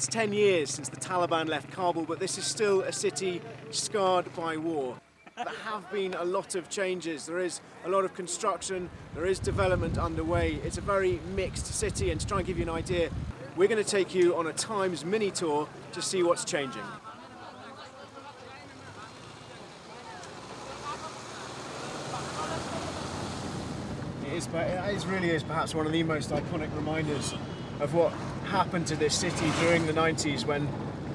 It's 10 years since the Taliban left Kabul, but this is still a city scarred by war. There have been a lot of changes. There is a lot of construction, there is development underway. It's a very mixed city, and to try and give you an idea, we're going to take you on a Times mini tour to see what's changing. It really is perhaps one of the most iconic reminders of what happened to this city during the 90s, when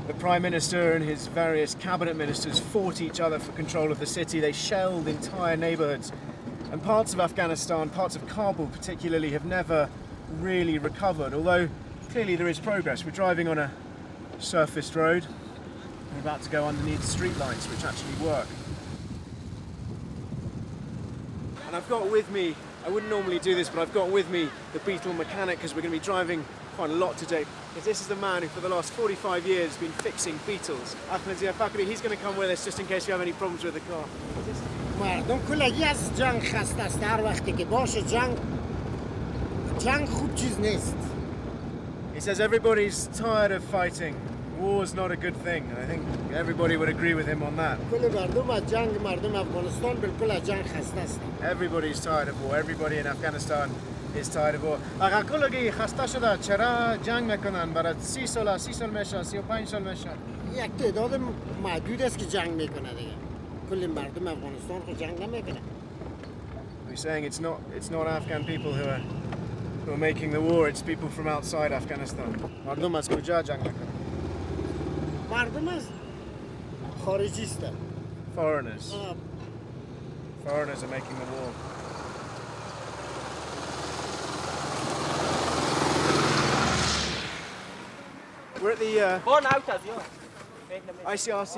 the Prime Minister and his various cabinet ministers fought each other for control of the city. They shelled entire neighbourhoods, and parts of Afghanistan, parts of Kabul particularly, have never really recovered, although clearly there is progress. We're driving on a surfaced road. We're about to go underneath streetlights which actually work. And I've got with me, I wouldn't normally do this, but I've got with me the Beetle mechanic, because we're going to be driving quite a lot today. Because this is the man who for the last 45 years has been fixing Beetles. Ahmed Ziad Bakri, he's going to come with us just in case we have any problems with the car. مردم کلگی از جنگ خسته است. هر وقتی که باشه جنگ خوب چیز نیست. He says everybody's tired of fighting. War's not a good thing, and I think everybody would agree with him on that. کل مردم از جنگ مردم افغانستان بالکل از جنگ خسته است. Everybody's tired of war. Everybody in Afghanistan is tired of war. اگر کلگی خسته شده چرا جنگ میکنن؟ برای 30 سال میشه، 35 سال میشه. یک تعداد محدود است که جنگ میکنه دیگه. کل مردم افغانستان خود جنگ نمیکنه. We're saying it's not Afghan people who are making the war. It's people from outside Afghanistan. مردم از کجا جنگ میکنن؟ مردم از خارجی است. Foreigners. Foreigners are making the war. We're at the ICRC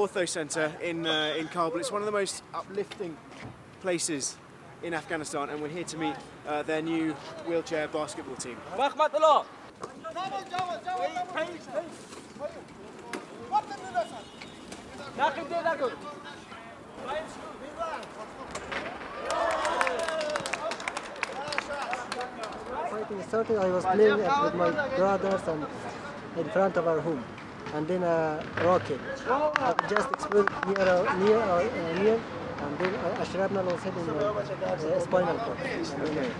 Ortho Centre in Kabul. It's one of the most uplifting places in Afghanistan, and we're here to meet their new wheelchair basketball team. Fighting started, I was playing with my brothers and in front of our home, and then a rocket just exploded near, and then a shrapnel was hitting my spinal cord. Okay.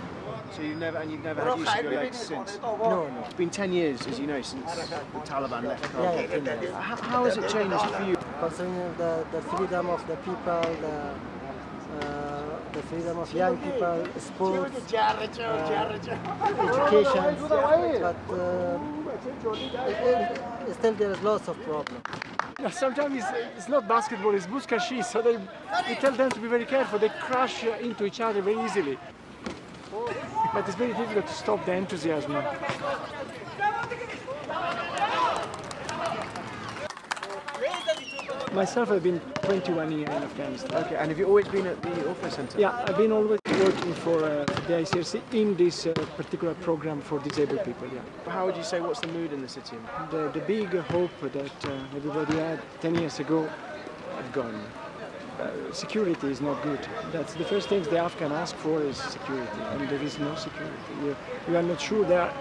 So you've never had use of your legs since? No. It's been 10 years, as you know, since the Taliban left Kabul. Yeah, 10 years. How has it changed for you? Concerning the freedom of the people, the freedom of young people, sports, education, but still there is lots of problems. Sometimes it's not basketball, it's buskashi, so they tell them to be very careful. They crash into each other very easily. But it's very difficult to stop the enthusiasm. Myself, I've been 21 years in Afghanistan. Okay, and have you always been at the Ortho Centre? Yeah, I've been always working for the ICRC in this particular program for disabled people. Yeah. How would you say, what's the mood in the city? The big hope that everybody had 10 years ago have gone. Security is not good. That's the first thing the Afghan ask for is security, and there is no security. We are not sure. There are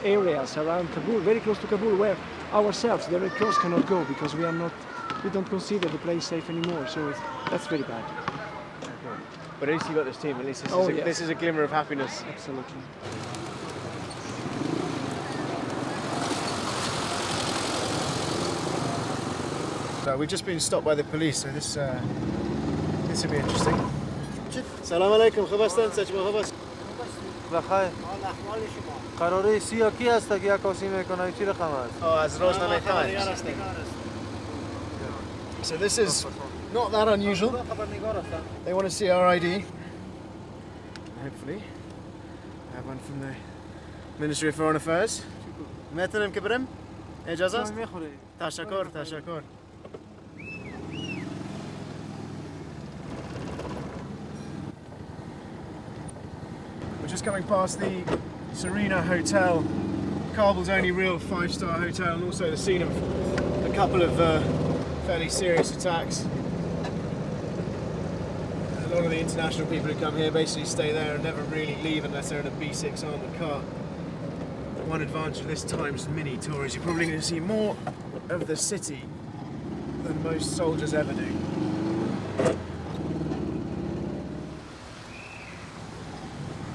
areas around Kabul, very close to Kabul, where ourselves, the Red Cross, cannot go because we don't consider the place safe anymore. So that's very bad. Okay. But at least you got this team. At least this is a glimmer of happiness. Absolutely. So we've just been stopped by the police, so this will be interesting. Salam alaikum. Khabastan, sajma khabas. بخیر. قراره سیا کی هست که عکاسی میکنه چی رقم است؟ از روزنامه Times. So this is not that unusual. They want to see our ID. Hopefully. I have one from the Ministry of Foreign Affairs. میتونم که برم؟ اجازه است؟ تشکر. We're just coming past the Serena Hotel, Kabul's only real 5-star hotel, and also the scene of a couple of fairly serious attacks. A lot of the international people who come here basically stay there and never really leave unless they're in a B6 armoured car. One advantage of this Times mini tour is you're probably going to see more of the city than most soldiers ever do.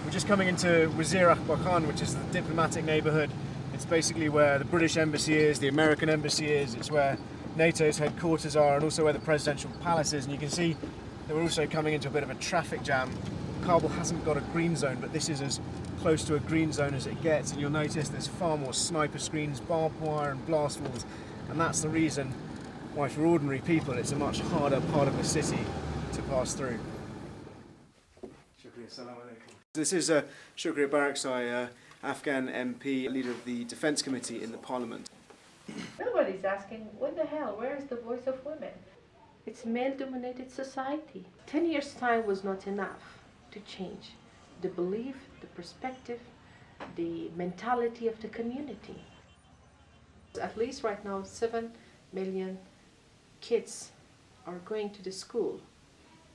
We're just coming into Wazir Akbar, which is the diplomatic neighbourhood. It's basically where the British embassy is, the American embassy is, it's where NATO's headquarters are, and also where the presidential palace is. And you can see that we're also coming into a bit of a traffic jam. Kabul hasn't got a green zone, but this is as close to a green zone as it gets, and you'll notice there's far more sniper screens, barbed wire and blast walls, and that's the reason why for ordinary people it's a much harder part of the city to pass through. This is Shukriya Baraksai, Afghan MP, leader of the Defence Committee in the Parliament. Nobody's asking, what the hell, where is the voice of women? It's male-dominated society. 10 years' time was not enough to change the belief, the perspective, the mentality of the community. At least right now, 7 million kids are going to the school,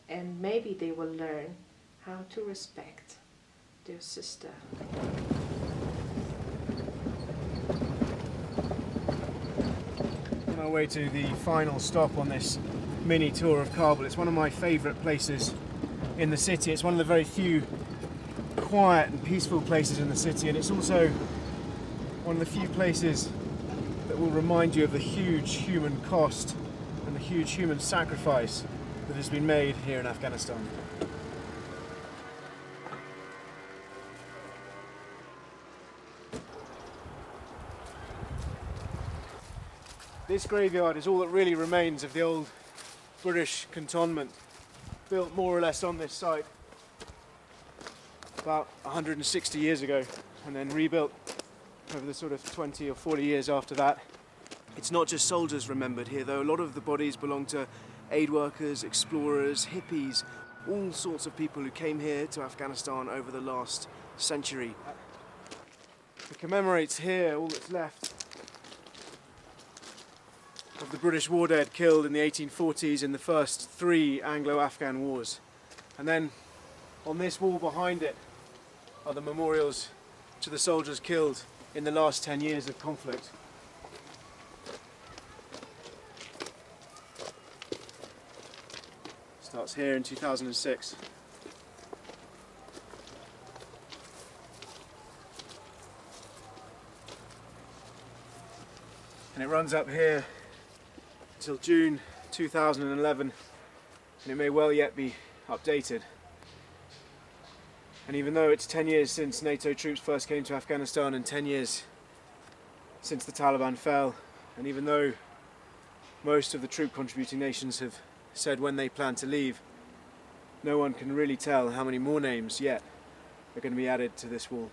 and maybe they will learn how to respect their sister. On our way to the final stop on this mini tour of Kabul. It's one of my favourite places in the city. It's one of the very few quiet and peaceful places in the city, and it's also one of the few places that will remind you of the huge human cost and the huge human sacrifice that has been made here in Afghanistan. This graveyard is all that really remains of the old British cantonment, built more or less on this site about 160 years ago, and then rebuilt over the sort of 20 or 40 years after that. It's not just soldiers remembered here though. A lot of the bodies belong to aid workers, explorers, hippies, all sorts of people who came here to Afghanistan over the last century. It commemorates here all that's left of the British war dead killed in the 1840s in the first 3 Anglo-Afghan wars. And then on this wall behind it are the memorials to the soldiers killed in the last 10 years of conflict. Starts here in 2006. And it runs up here until June 2011, and it may well yet be updated. And even though it's 10 years since NATO troops first came to Afghanistan and 10 years since the Taliban fell, and even though most of the troop contributing nations have said when they plan to leave, no one can really tell how many more names yet are going to be added to this wall.